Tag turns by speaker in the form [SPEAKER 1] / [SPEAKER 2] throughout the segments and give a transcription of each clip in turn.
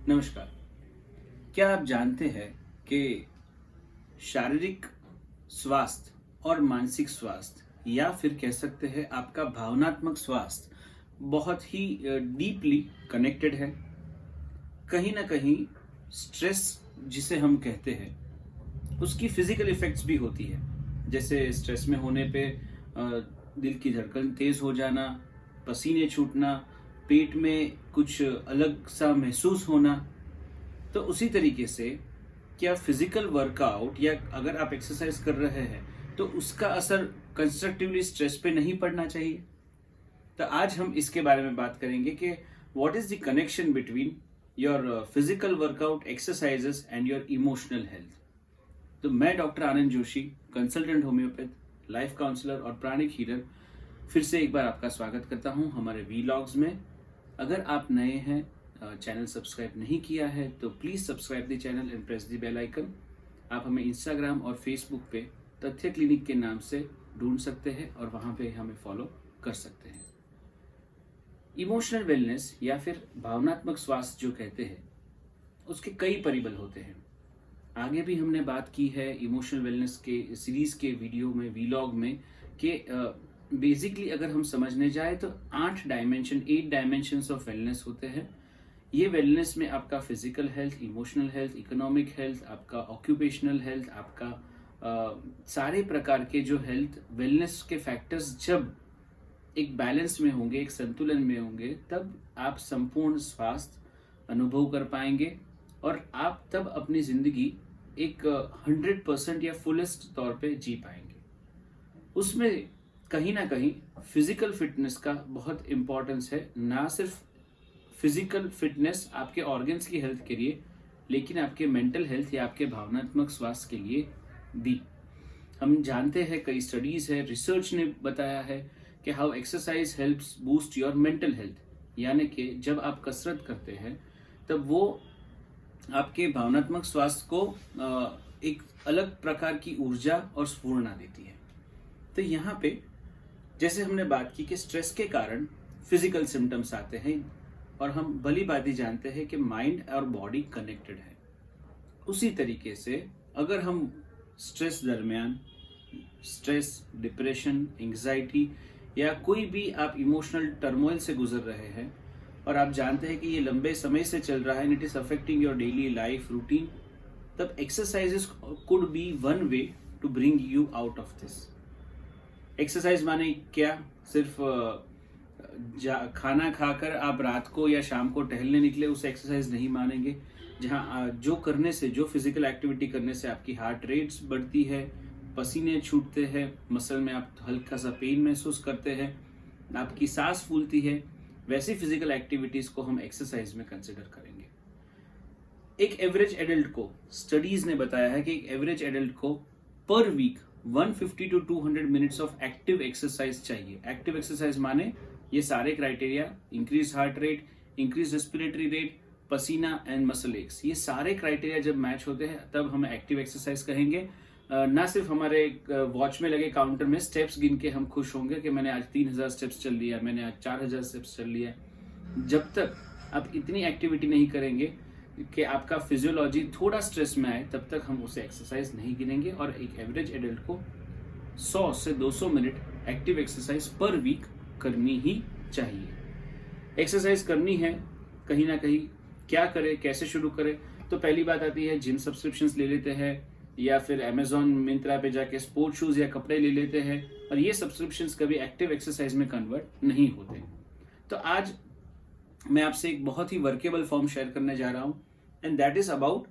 [SPEAKER 1] नमस्कार। क्या आप जानते हैं कि शारीरिक स्वास्थ्य और मानसिक स्वास्थ्य या फिर कह सकते हैं आपका भावनात्मक स्वास्थ्य बहुत ही डीपली कनेक्टेड है। कहीं ना कहीं स्ट्रेस जिसे हम कहते हैं उसकी फिजिकल इफेक्ट्स भी होती है। जैसे स्ट्रेस में होने पे दिल की धड़कन तेज हो जाना, पसीने छूटना, पेट में कुछ अलग सा महसूस होना। तो उसी तरीके से क्या फिजिकल वर्कआउट या अगर आप एक्सरसाइज कर रहे हैं तो उसका असर कंस्ट्रक्टिवली स्ट्रेस पे नहीं पड़ना चाहिए। तो आज हम इसके बारे में बात करेंगे कि what is the connection between your physical workout exercises and your emotional health. तो मैं doctor Anand Joshi, consultant homeopath, life counsellor और प्राणिक हीलर, फिर से एक बार आपका स्वागत करता हूं हमारे वीलॉग्स में। अगर आप नए हैं, चैनल सब्सक्राइब नहीं किया है तो please subscribe the channel and press the bell icon. आप हमें इंस्टाग्राम और फेसबुक पे तथ्य क्लिनिक के नाम से ढूंढ सकते हैं और वहां पे हमें फॉलो कर सकते हैं। इमोशनल वेलनेस या फिर भावनात्मक स्वास्थ्य जो कहते हैं उसके कई परिबल होते हैं। आगे भी हमने बात की है इमोशनल वेलनेस के सीरीज के वीडियो में, वीलॉग में, कि बेसिकली अगर हम समझने जाए तो 8 डायमेंशंस ऑफ वेलनेस होते हैं। ये वेलनेस में आपका physical health, emotional health, economic health, आपका ऑक्यूपेशनल हेल्थ, आपका सारे प्रकार के जो हेल्थ वेलनेस के फैक्टर्स जब एक बैलेंस में होंगे, एक संतुलन में होंगे, तब आप संपूर्ण स्वास्थ्य अनुभव कर पाएंगे और आप तब अपनी जिंदगी एक 100% या फुलेस्ट तौर पे जी पाएंगे। उसमें कहीं ना कहीं फिजिकल फिटनेस का बहुत इंपॉर्टेंस है। ना सिर्फ फिजिकल फिटनेस आपके ऑर्गन्स की हेल्थ के लिए, लेकिन आपके मेंटल हेल्थ या आपके भावनात्मक स्वास्थ्य के लिए भी। हम जानते हैं, कई स्टडीज है, रिसर्च ने बताया है कि how exercise helps boost your mental health. यानी कि जब आप कसरत करते हैं तब वो आपके भावनात्मक स्वास्थ्य को एक अलग प्रकार की ऊर्जा और स्फूर्णा देती है। तो यहाँ पे जैसे हमने बात की कि स्ट्रेस के कारण फिजिकल सिम्टम्स आते हैं और हम भली भांति जानते हैं कि माइंड और बॉडी कनेक्टेड है। उसी तरीके से अगर हम स्ट्रेस दरमियान, स्ट्रेस, डिप्रेशन, एंग्जाइटी या कोई भी आप इमोशनल टर्मोइल से गुजर रहे हैं और आप जानते हैं कि ये लंबे समय से चल रहा है, it is affecting your daily life routine, तब exercises could be one way to bring you out of this. Exercise माने क्या? सिर्फ खाना खाकर आप रात को या शाम को टहलने निकले उसे एक्सरसाइज नहीं मानेंगे। जहाँ जो करने से, जो फिजिकल एक्टिविटी करने से आपकी हार्ट रेट्स बढ़ती है, पसीने छूटते हैं, मसल में आप हल्का सा पेन महसूस करते हैं, आपकी सांस फूलती है, वैसी फिजिकल एक्टिविटीज को हम एक्सरसाइज में कंसिडर करेंगे। एक एवरेज एडल्ट को, स्टडीज ने बताया है कि एक एवरेज एडल्ट को per week 150 to 200 minutes of active exercise चाहिए। एक्टिव एक्सरसाइज माने ये सारे criteria, increase heart rate, increase respiratory rate, पसीना एंड मसल एक्स, ये सारे क्राइटेरिया जब मैच होते हैं तब हम एक्टिव एक्सरसाइज कहेंगे। ना सिर्फ हमारे वॉच में लगे काउंटर में स्टेप्स गिन के हम खुश होंगे कि मैंने आज 3000 स्टेप्स चल लिया, मैंने आज 4000 स्टेप्स चल लिया। जब तक आप इतनी एक्टिविटी नहीं करेंगे कि आपका फिजियोलॉजी थोड़ा स्ट्रेस में आए, तब तक हम उसे एक्सरसाइज नहीं गिनेंगे। और एक एवरेज एडल्ट को 100 से 200 minute active exercise per week करनी ही चाहिए। एक्सरसाइज करनी है कहीं ना कहीं, क्या करें, कैसे शुरू करें? तो पहली बात आती है, जिम सब्सक्रिप्शंस ले लेते हैं या फिर अमेजॉन, मिंत्रा पे जाके स्पोर्ट शूज या कपड़े ले लेते हैं, और ये सब्सक्रिप्शंस कभी एक्टिव एक्सरसाइज में कन्वर्ट नहीं होते। तो आज मैं आपसे एक बहुत ही वर्केबल फॉर्म शेयर करने जा रहा हूं, and that is about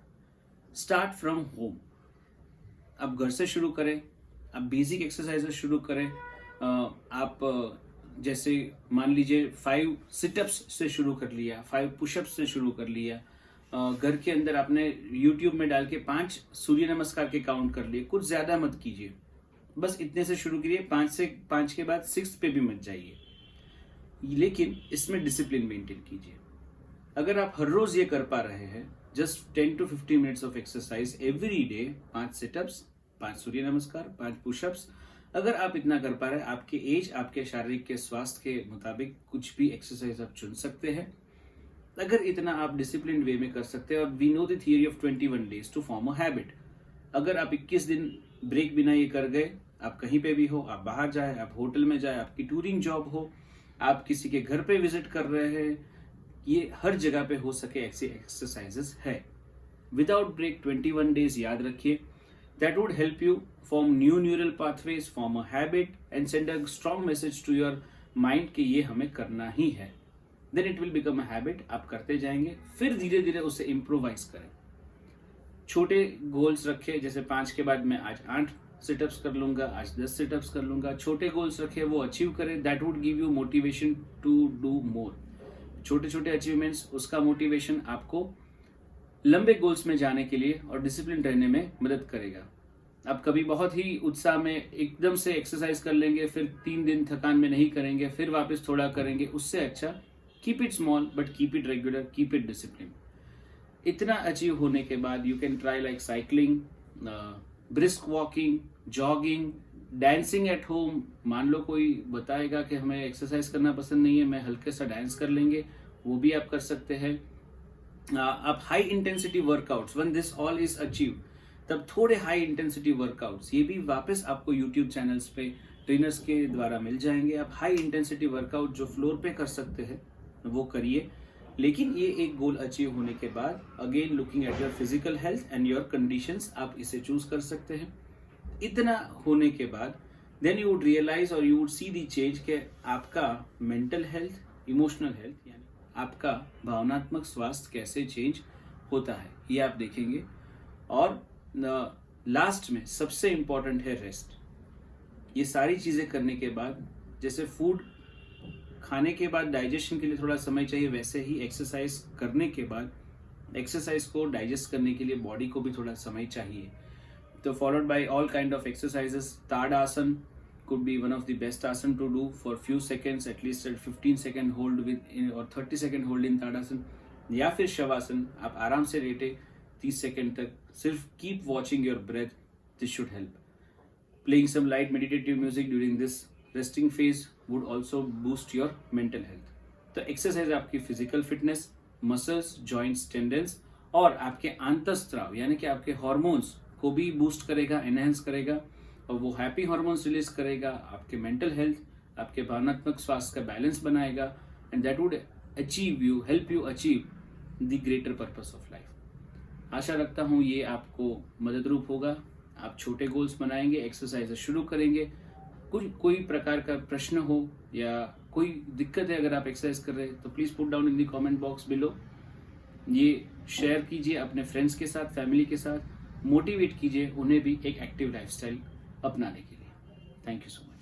[SPEAKER 1] start from home. आप घर से शुरू करें, आप बेसिक एक्सरसाइजेस शुरू करें। आप जैसे मान लीजिए 5 सिटअप्स से शुरू कर लिया, 5 पुशअप्स से शुरू कर लिया। घर के अंदर आपने YouTube में डाल के 5 सूर्य नमस्कार के काउंट कर लिए, कुछ ज्यादा मत कीजिए, बस इतने से शुरू करिए। 5 के बाद 6 पे भी मत जाइए, लेकिन इसमें डिसिप्लिन मेंटेन कीजिए। अगर आप हर रोज ये कर पा रहे हैं, just 10 to 15 minutes of exercise every day, 5 sit-ups, 5 सूर्य नमस्कार, 5 पुशअप्स, अगर आप इतना कर पा रहे हैं, आपके एज, आपके शारीरिक के स्वास्थ्य के मुताबिक कुछ भी एक्सरसाइज आप चुन सकते हैं। अगर इतना आप डिसिप्लिन वे में कर सकते हैं, और we know the theory of 21 days to form a habit. अगर आप 21 दिन ब्रेक बिना ये कर गए, आप कहीं पे भी हो, आप बाहर जाए, आप होटल में जाए, आपकी टूरिंग जॉब हो, आप किसी के घर पे विजिट कर रहे हैं, ये हर जगह पे हो सके ऐसी एक्सरसाइजेस है। विदाउट ब्रेक 21 डेज याद रखिए, that would help you form new neural pathways, form a habit and send a strong message to your mind कि ये हमें करना ही है। Then it will become a habit, आप करते जाएंगे, फिर धीरे धीरे उसे इम्प्रोवाइज करें। छोटे गोल्स रखे, जैसे 5 के बाद मैं आज 8 सिटअप्स कर लूंगा, आज 10 सिटअप्स कर लूंगा। छोटे गोल्स रखे, वो अचीव करें, that would give you motivation to do more. छोटे छोटे अचीवमेंट्स, उसका मोटिवेशन आपको लंबे गोल्स में जाने के लिए और डिसिप्लिन रहने में मदद करेगा। आप कभी बहुत ही उत्साह में एकदम से एक्सरसाइज कर लेंगे, फिर 3 दिन थकान में नहीं करेंगे, फिर वापस थोड़ा करेंगे, उससे अच्छा keep it small but keep it regular, keep it discipline. इतना अचीव होने के बाद you can try like cycling, brisk walking, jogging, dancing at home. मान लो कोई बताएगा कि हमें एक्सरसाइज करना पसंद नहीं है, मैं हल्के सा डांस कर लेंगे, वो भी आप कर सकते हैं। आप high intensity workouts, when this all is achieve, तब थोड़े हाई इंटेंसिटी वर्कआउट्स, ये भी वापस आपको यूट्यूब चैनल्स पे ट्रेनर्स के द्वारा मिल जाएंगे। आप हाई इंटेंसिटी वर्कआउट जो फ्लोर पे कर सकते हैं वो करिए, लेकिन ये एक गोल अचीव होने के बाद again looking at your physical health and your conditions, आप इसे चूज कर सकते हैं। इतना होने के बाद देन यू वुड रियलाइज और you would see the change के आपका मेंटल हेल्थ, इमोशनल हेल्थ, यानी आपका भावनात्मक स्वास्थ्य कैसे चेंज होता है, ये आप देखेंगे। और लास्ट में सबसे इंपॉर्टेंट है रेस्ट। ये सारी चीजें करने के बाद, जैसे फूड खाने के बाद डाइजेशन के लिए थोड़ा समय चाहिए, वैसे ही एक्सरसाइज करने के बाद एक्सरसाइज को डाइजेस्ट करने के लिए बॉडी को भी थोड़ा समय चाहिए। तो followed by all kind of exercises. Tadasana could be one of the best asan to do for few seconds, at least 15 second hold with or 30 second hold in ताड़ासन, या फिर शवासन, आप आराम से लेटे 30 सेकंड तक सिर्फ keep watching your breath, this should help. Playing some light meditative music during this resting phase would also boost your mental health. तो exercise आपकी physical fitness, muscles, joints, tendons और आपके आंतस्त्राव यानी कि आपके हॉर्मोन्स को भी बूस्ट करेगा, एनहेंस करेगा, और वो हैप्पी हार्मोन्स रिलीज करेगा, आपके मेंटल हेल्थ, आपके भावनात्मक स्वास्थ्य का बैलेंस बनाएगा, and that would help you achieve the greater purpose of life. आशा रखता हूँ ये आपको मददरूप होगा। आप छोटे गोल्स बनाएंगे, एक्सरसाइज शुरू करेंगे। कोई प्रकार का प्रश्न हो या कोई दिक्कत है अगर आप एक्सरसाइज कर रहे हैं तो please put down in the comment box below. ये शेयर कीजिए अपने फ्रेंड्स के साथ, फैमिली के साथ, मोटिवेट कीजिए उन्हें भी एक एक्टिव लाइफस्टाइल अपनाने के लिए। Thank you so much.